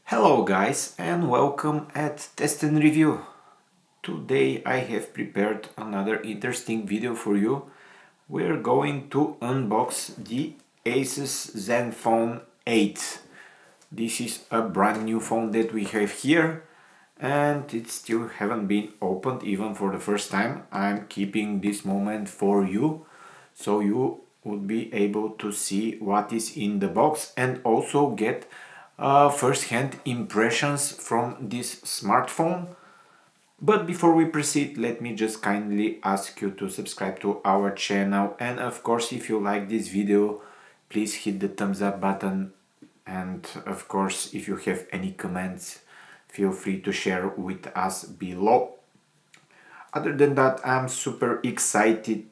Hello guys and welcome at Test and Review. Today I have prepared another interesting video for you. We're going to unbox the Asus ZenFone 8. This is a brand new phone that we have here and it still haven't been opened even for the first time. I'm keeping this moment for you so you would be able to see what is in the box and also get first-hand impressions from this smartphone. But before we proceed, let me just kindly ask you to subscribe to our channel, and of course if you like this video, please hit the thumbs up button, and of course if you have any comments, feel free to share with us below. Other than that, I'm super excited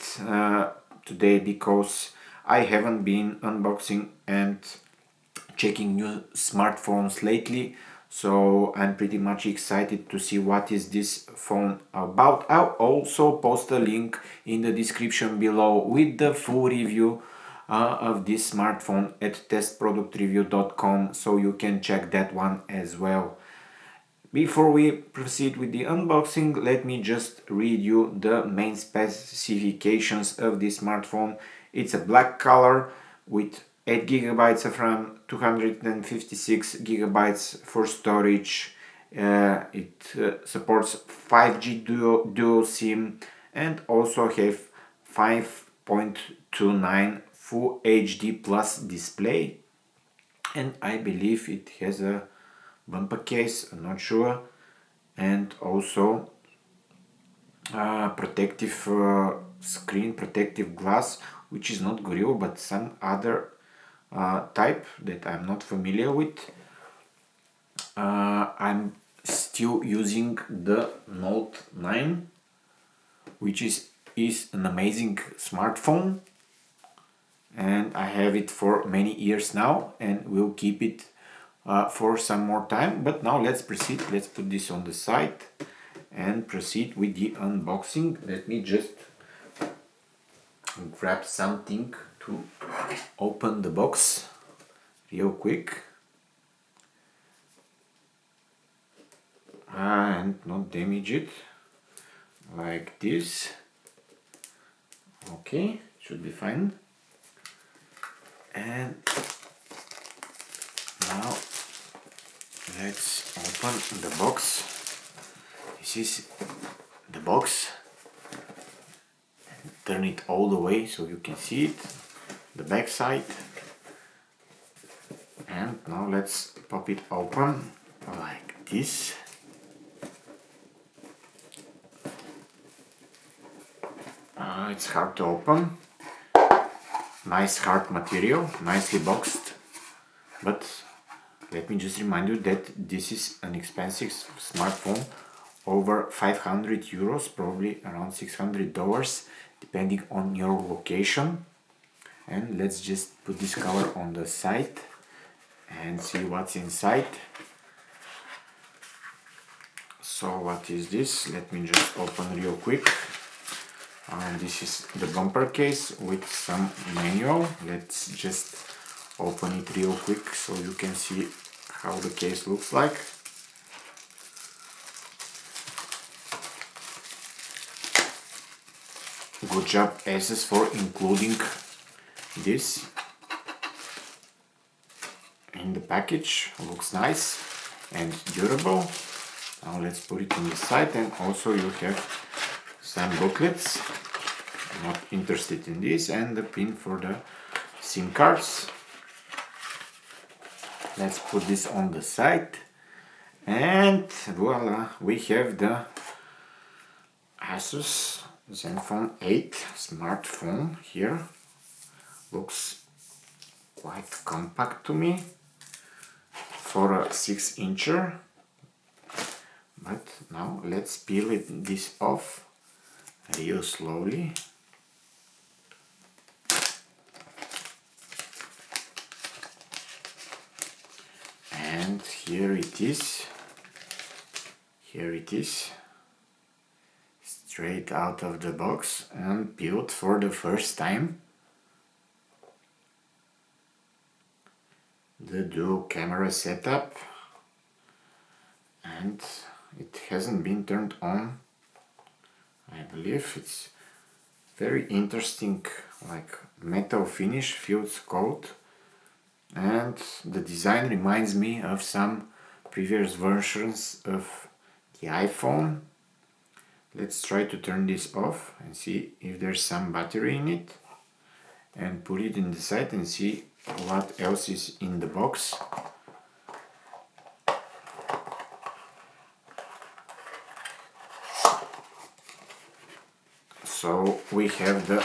today because I haven't been unboxing and checking new smartphones lately, so I'm pretty much excited to see what is this phone about. I'll also post a link in the description below with the full review of this smartphone at testproductreview.com, so you can check that one as well. Before we proceed with the unboxing, let me just read you the main specifications of this smartphone. It's a black color with 8 GB of RAM, 256 GB for storage. It supports 5G dual SIM and also have 5.29 Full HD Plus display. And I believe it has a bumper case, I'm not sure, and also protective screen, protective glass, which is not Gorilla but some other type that I'm not familiar with. I'm still using the Note 9, which is an amazing smartphone, and I have it for many years now and will keep it for some more time. But now let's proceed. Let's put this on the side and proceed with the unboxing. Let me just grab something to open the box real quick and not damage it, like this. Okay, should be fine. And now let's open the box. This is the box. Turn it all the way so you can see it, the back side. And now let's pop it open like this. It's hard to open. Nice hard material, nicely boxed. But let me just remind you that this is an expensive smartphone, over 500 euros, probably around $600, depending on your location. And let's just put this cover on the side and see what's inside. So what is this? Let me just open real quick. This is the bumper case with some manual. Let's just open it real quick so you can see how the case looks like. Good job Asus for including this in the package. Looks nice and durable. Now let's put it on the side, and also you have some booklets. I'm not interested in this, and the pin for the SIM cards. Let's put this on the side, and voila, we have the Asus ZenFone 8 smartphone here. Looks quite compact to me for a 6-incher. But now let's peel this off real slowly. And here it is. Here it is. Straight out of the box and peeled for the first time. The dual camera setup. and it hasn't been turned on. I believe it's very interesting, like metal finish, fields coat, and the design reminds me of some previous versions of the iPhone. Let's try to turn this off and see if there's some battery in it, and put it in the side and see what else is in the box. So we have the,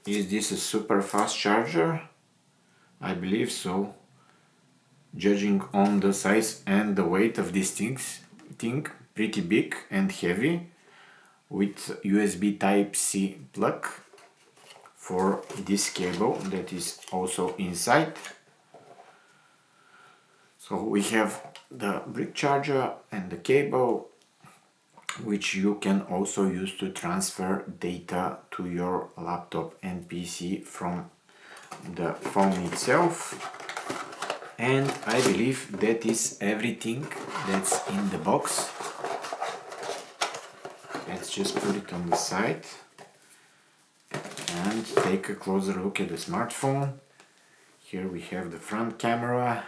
is this a super fast charger? I believe so, judging on the size and the weight of this thing, pretty big and heavy, with USB Type-C plug for this cable that is also inside. So we have the brick charger and the cable, which you can also use to transfer data to your laptop and PC from the phone itself. And I believe that is everything that's in the box. Let's just put it on the side and take a closer look at the smartphone. Here we have the front camera,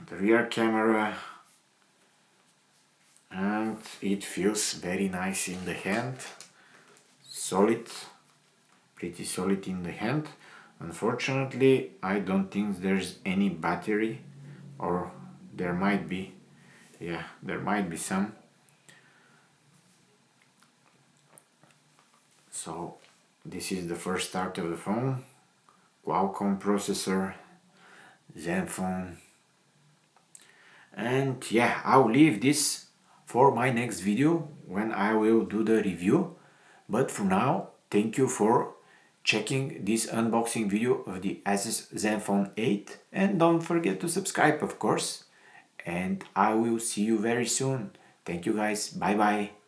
the rear camera, and it feels very nice in the hand. Solid, pretty solid in the hand. Unfortunately, I don't think there's any battery, or there might be. Yeah, there might be some. So this is the first start of the phone. Qualcomm processor, ZenFone. And yeah, I'll leave this for my next video when I will do the review. But for now, thank you for checking this unboxing video of the Asus ZenFone 8, and don't forget to subscribe, of course, and I will see you very soon. Thank you guys, bye bye.